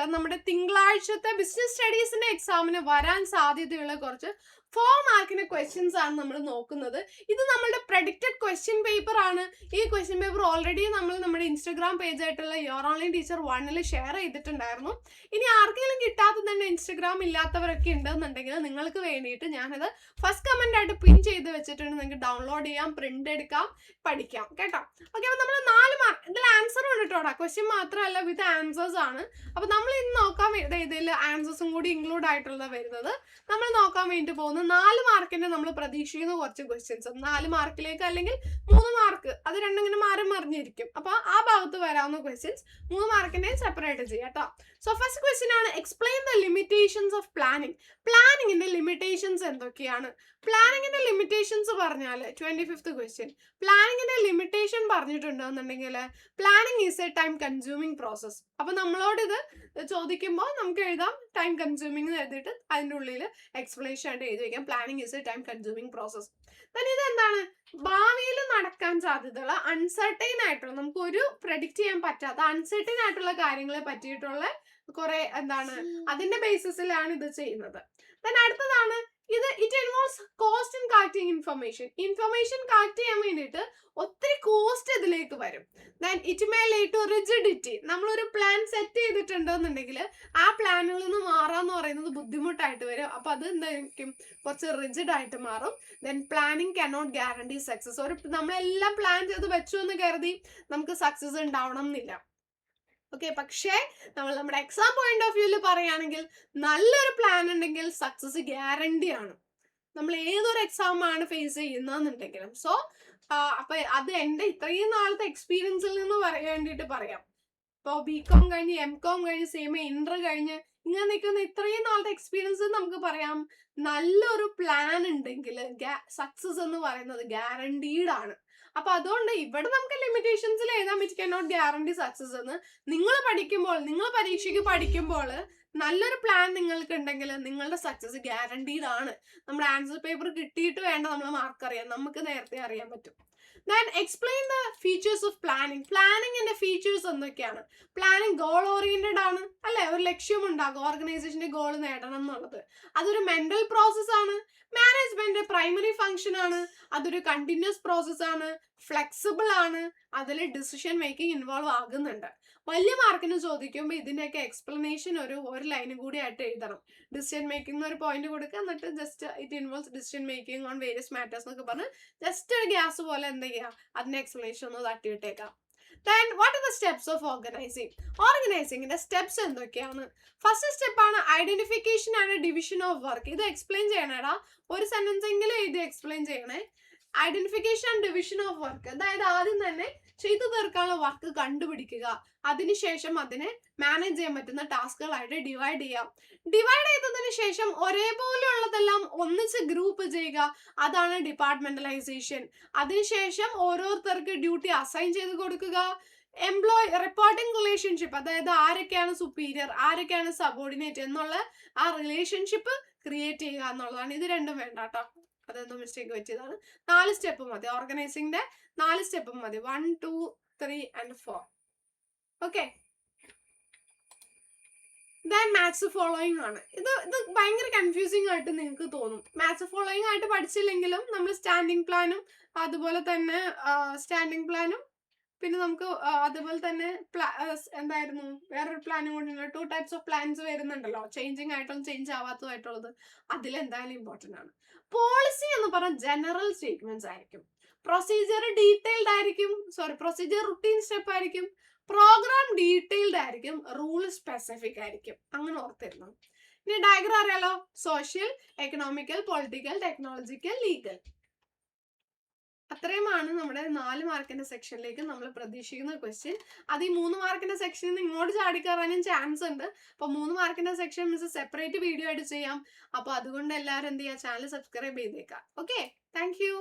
വെച്ചാൽ നമ്മുടെ തിങ്കളാഴ്ചത്തെ ബിസിനസ് സ്റ്റഡീസിന്റെ എക്സാമിന് വരാൻ സാധ്യതയുള്ള കുറച്ച് 4 മാർക്കിന്റെ ക്വസ്റ്റ്യൻസ് ആണ് നമ്മൾ നോക്കുന്നത്. ഇത് നമ്മളുടെ പ്രഡിക്റ്റഡ് ക്വസ്റ്റ്യൻ പേപ്പർ ആണ്. ഈ ക്വസ്റ്റ്യൻ പേപ്പർ ഓൾറെഡി നമ്മൾ നമ്മുടെ ഇൻസ്റ്റാഗ്രാം പേജ് ആയിട്ടുള്ള യുവർ ഓൺലൈൻ ടീച്ചർ 1ൽ ഷെയർ ചെയ്തിട്ടുണ്ടായിരുന്നു. ഇനി ആർക്കെങ്കിലും കിട്ടാത്തതുണ്ട്, ഇൻസ്റ്റാഗ്രാം ഇല്ലാത്തവരൊക്കെ ഉണ്ടെന്നുണ്ടെങ്കിൽ നിങ്ങൾക്ക് വേണ്ടിയിട്ട് ഞാനത് ഫസ്റ്റ് കമന്റ് ആയിട്ട് പിൻ ചെയ്ത് വെച്ചിട്ടുണ്ട്. നിങ്ങൾക്ക് ഡൗൺലോഡ് ചെയ്യാം, പ്രിന്റ് എടുക്കാം, പഠിക്കാം കേട്ടോ. ഓക്കെ, അപ്പൊ നമ്മൾ 4 മാർക്ക് ഇതിൽ ആൻസർ ഉണ്ട് കേട്ടോ. ക്വസ്റ്റ്യൻ മാത്രമല്ല, വിത്ത് ആൻസേഴ്സ് ആണ്. അപ്പൊ നമ്മൾ ഇന്ന് നോക്കാൻ ഇതിൽ ആൻസേഴ്സും കൂടി ഇൻക്ലൂഡ് ആയിട്ടുള്ള വരുന്നത്. നമ്മൾ നോക്കാൻ വേണ്ടി പോകുന്നത് 4 മാർക്കിന്റെ നമ്മൾ പ്രതീക്ഷിക്കുന്ന കുറച്ച് ക്വസ്റ്റ്യൻസ്. 4 മാർക്കിലേക്ക് അല്ലെങ്കിൽ 3 മാർക്ക്, അത് രണ്ടും ഇങ്ങനെ മാറി മറിഞ്ഞിരിക്കും. അപ്പൊ ആ ഭാഗത്ത് വരാവുന്ന ക്വസ്റ്റ്യൻസ് 3 മാർക്കിനെ സെപ്പറേറ്റ് ചെയ്യാം കേട്ടോ. സോ ഫസ്റ്റ് ക്വസ്റ്റ്യൻ ആണ്, explain the limitations of planning. പ്ലാനിങ്ങിന്റെ ലിമിറ്റേഷൻസ് എന്തൊക്കെയാണ്? പ്ലാനിങ്ങിന്റെ ലിമിറ്റേഷൻസ് പറഞ്ഞാൽ 25th ക്വസ്റ്റ്യൻ, പ്ലാനിങ്ങിന്റെ ലിമിറ്റേഷൻ പറഞ്ഞിട്ടുണ്ടെന്നുണ്ടെങ്കിൽ planning is a time consuming process. അപ്പൊ നമ്മളോട് ഇത് ചോദിക്കുമ്പോൾ നമുക്ക് എഴുതാം ടൈം കൺസ്യൂമിങ് എഴുതിയിട്ട് അതിൻ്റെ ഉള്ളിൽ എക്സ്പ്ലനേഷൻ ആയിട്ട് എഴുതി വയ്ക്കാം, planning is a time consuming process. ഇത് എന്താണ്? ഭാവിയിൽ നടക്കാൻ സാധ്യതയുള്ള അൺസർട്ടൈൻ ആയിട്ടുള്ള, നമുക്ക് ഒരു പ്രെഡിക്റ്റ് ചെയ്യാൻ പറ്റാത്ത അൺസർട്ടൈൻ ആയിട്ടുള്ള കാര്യങ്ങളെ പറ്റിയിട്ടുള്ള കുറെ എന്താണ് അതിന്റെ ബേസിസിലാണ് ഇത് ചെയ്യുന്നത്. അടുത്തതാണ് ഇത്, it involves cost in collecting information collect ചെയ്യാൻ വേണ്ടിയിട്ട് ഒത്തിരി കോസ്റ്റ് ഇതിലേക്ക് വരും. Then it may lead to rigidity. നമ്മളൊരു പ്ലാൻ സെറ്റ് ചെയ്തിട്ടുണ്ടെന്നുണ്ടെങ്കിൽ ആ പ്ലാനിൽ നിന്ന് മാറാന്ന് പറയുന്നത് ബുദ്ധിമുട്ടായിട്ട് വരും. അപ്പൊ അത് എന്തായിരിക്കും, കുറച്ച് റിജിഡ് ആയിട്ട് മാറും. Then planning cannot guarantee success. നമ്മളെല്ലാം പ്ലാൻ ചെയ്ത് വെച്ചു എന്ന് കരുതി നമുക്ക് സക്സസ് ഉണ്ടാവണം എന്നില്ല. ഓക്കെ, പക്ഷേ നമ്മൾ നമ്മുടെ എക്സാം പോയിന്റ് ഓഫ് വ്യൂവിൽ പറയുകയാണെങ്കിൽ നല്ലൊരു പ്ലാൻ ഉണ്ടെങ്കിൽ സക്സസ് ഗ്യാരണ്ടി ആണ്, നമ്മൾ ഏതൊരു എക്സാം ആണ് ഫേസ് ചെയ്യുന്നതെന്നുണ്ടെങ്കിലും. സോ അപ്പൊ അത് എൻ്റെ ഇത്രയും നാളത്തെ എക്സ്പീരിയൻസിൽ നിന്ന് വേണ്ടിയിട്ട് പറയാം. ഇപ്പോൾ BCom കഴിഞ്ഞ് MCom കഴിഞ്ഞ് CMA ഇന്റർ കഴിഞ്ഞ് ഇങ്ങനെ നിൽക്കുന്ന ഇത്രയും നാളത്തെ എക്സ്പീരിയൻസ് നമുക്ക് പറയാം, നല്ലൊരു പ്ലാൻ ഉണ്ടെങ്കിൽ സക്സസ് എന്ന് പറയുന്നത് ഗ്യാരണ്ടീഡ് ആണ്. അപ്പൊ അതുകൊണ്ട് ഇവിടെ നമുക്ക് ലിമിറ്റേഷൻസിൽ എഴുതാൻ പറ്റി കനോട്ട് ഗ്യാരണ്ടി സക്സസ് എന്ന്. നിങ്ങൾ പഠിക്കുമ്പോൾ, നിങ്ങൾ പരീക്ഷയ്ക്ക് പഠിക്കുമ്പോൾ നല്ലൊരു പ്ലാൻ നിങ്ങൾക്ക് ഉണ്ടെങ്കിൽ നിങ്ങളുടെ സക്സസ് ഗ്യാരണ്ടീഡ് ആണ്. നമ്മുടെ ആൻസർ പേപ്പർ കിട്ടിയിട്ട് വേണ്ട നമ്മൾ മാർക്ക് അറിയാൻ, നമുക്ക് നേരത്തെ അറിയാൻ പറ്റും. Then explain the features of planning. പ്ലാനിങ്ങിന്റെ ഫീച്ചേഴ്സ് എന്തൊക്കെയാണ്? പ്ലാനിങ് ഗോൾ ഓറിയന്റഡ് ആണ് അല്ലെ, ഒരു ലക്ഷ്യമുണ്ടാകും, ഓർഗനൈസേഷന്റെ ഗോൾ നേടണം എന്നുള്ളത്. അതൊരു മെന്റൽ പ്രോസസ് ആണ്. മാനേജ്മെന്റ് പ്രൈമറി ഫംഗ്ഷൻ ആണ്. അതൊരു കണ്ടിന്യൂസ് പ്രോസസ് ആണ്, ഫ്ലെക്സിബിൾ ആണ്, അതിൽ ഡിസിഷൻ മേക്കിംഗ് ഇൻവോൾവ് ആകുന്നുണ്ട്. വലിയ മാർക്കിന് ചോദിക്കുമ്പോൾ ഇതിന്റെയൊക്കെ എക്സ്പ്ലനേഷൻ ഒരു ലൈനും കൂടി ആയിട്ട് എഴുതണം. ഡിസിഷൻ മേക്കിംഗ് ഒരു പോയിന്റ് കൊടുക്കുക, എന്നിട്ട് just it involves decision making on various matters എന്നൊക്കെ പറഞ്ഞ് ജസ്റ്റ് ഒരു ഗ്യാസ് പോലെ എന്താ ചെയ്യുക, അതിന്റെ എക്സ്പ്ലനേഷൻ ഒന്ന് തട്ടിയിട്ടേക്കാം. Then what are the steps of organizing? ഓർഗനൈസിങ്ങിന്റെ സ്റ്റെപ്സ് എന്തൊക്കെയാണ്? ഫസ്റ്റ് സ്റ്റെപ്പ് ആണ് identification and division of work. ഇത് എക്സ്പ്ലെയിൻ ചെയ്യണേടാ, ഒരു സെന്റൻസ് എങ്കിലും ഇത് എക്സ്പ്ലെയിൻ ചെയ്യണേ. Identification and division of work, അതായത് ആദ്യം തന്നെ ചെയ്തു തീർക്കാനുള്ള വർക്ക് കണ്ടുപിടിക്കുക, അതിനുശേഷം അതിനെ മാനേജ് ചെയ്യാൻ പറ്റുന്ന ടാസ്കുകളായിട്ട് ഡിവൈഡ് ചെയ്യാം. ഡിവൈഡ് ചെയ്തതിന് ശേഷം ഒരേപോലെയുള്ളതെല്ലാം ഒന്നിച്ച് ഗ്രൂപ്പ് ചെയ്യുക, അതാണ് ഡിപ്പാർട്ട്മെന്റലൈസേഷൻ. അതിനുശേഷം ഓരോരുത്തർക്ക് ഡ്യൂട്ടി അസൈൻ ചെയ്ത് കൊടുക്കുക. എംപ്ലോയി റിപ്പോർട്ടിംഗ് റിലേഷൻഷിപ്പ്, അതായത് ആരൊക്കെയാണ് സുപ്പീരിയർ, ആരൊക്കെയാണ് സബോർഡിനേറ്റ് എന്നുള്ള ആ റിലേഷൻഷിപ്പ് ക്രിയേറ്റ് ചെയ്യുക എന്നുള്ളതാണ്. ഇത് രണ്ടും വേണ്ട കേട്ടോ, അതെന്തോ മിസ്റ്റേക്ക് പറ്റിയതാണ്. 4 സ്റ്റെപ്പ് മതി, ഓർഗനൈസിങ്ങിന്റെ 4 സ്റ്റെപ്പ് മതി, 1, 2, 3 and 4. Okay, then maths following ആണ്. ഇത് ഭയങ്കര കൺഫ്യൂസിങ് ആയിട്ട് നിങ്ങൾക്ക് തോന്നും. മാത്സ് ഫോളോയിങ് ആയിട്ട് പഠിച്ചില്ലെങ്കിലും നമ്മൾ സ്റ്റാൻഡിങ് പ്ലാനും അതുപോലെ തന്നെ പിന്നെ നമുക്ക് അതുപോലെ തന്നെ എന്തായിരുന്നു വേറൊരു പ്ലാനും കൊണ്ടുള്ള 2 ടൈപ്സ് ഓഫ് പ്ലാൻസ് വരുന്നുണ്ടല്ലോ, ചേഞ്ചിങ് ആയിട്ടും ചേഞ്ച് ആവാത്തതായിട്ടുള്ളത്. അതിലെന്തായാലും ഇമ്പോർട്ടൻ്റ് ആണ്. പോളിസി എന്ന് പറഞ്ഞാൽ ജനറൽ സ്റ്റേറ്റ്മെന്റ്സ് ആയിരിക്കും. പ്രൊസീജിയർ ഡീറ്റെയിൽഡ് ആയിരിക്കും, പ്രൊസീജിയർ റുട്ടീൻ സ്റ്റെപ്പ് ആയിരിക്കും. പ്രോഗ്രാം ഡീറ്റെയിൽഡ് ആയിരിക്കും, റൂൾ സ്പെസിഫിക് ആയിരിക്കും. അങ്ങനെ ഓർത്തിരുന്നു. ഇനി ഡയഗ്രാം അറിയാലോ, social, economical, political, technological, legal. അത്രയുമാണ് നമ്മുടെ 4 മാർക്കിന്റെ സെക്ഷനിലേക്ക് നമ്മൾ പ്രതീക്ഷിക്കുന്ന ക്വസ്റ്റ്യൻ. അത് ഈ 3 മാർക്കിന്റെ സെക്ഷനിൽ നിന്ന് ഇങ്ങോട്ട് ചാടിക്കയറാനും ചാൻസ് ഉണ്ട്. അപ്പൊ 3 മാർക്കിന്റെ സെക്ഷൻ മിസ് സെപ്പറേറ്റ് വീഡിയോ ആയിട്ട് ചെയ്യാം. അപ്പൊ അതുകൊണ്ട് എല്ലാവരും എന്ത് ചെയ്യുക, ചാനൽ സബ്സ്ക്രൈബ് ചെയ്തേക്കാം. Okay, thank you.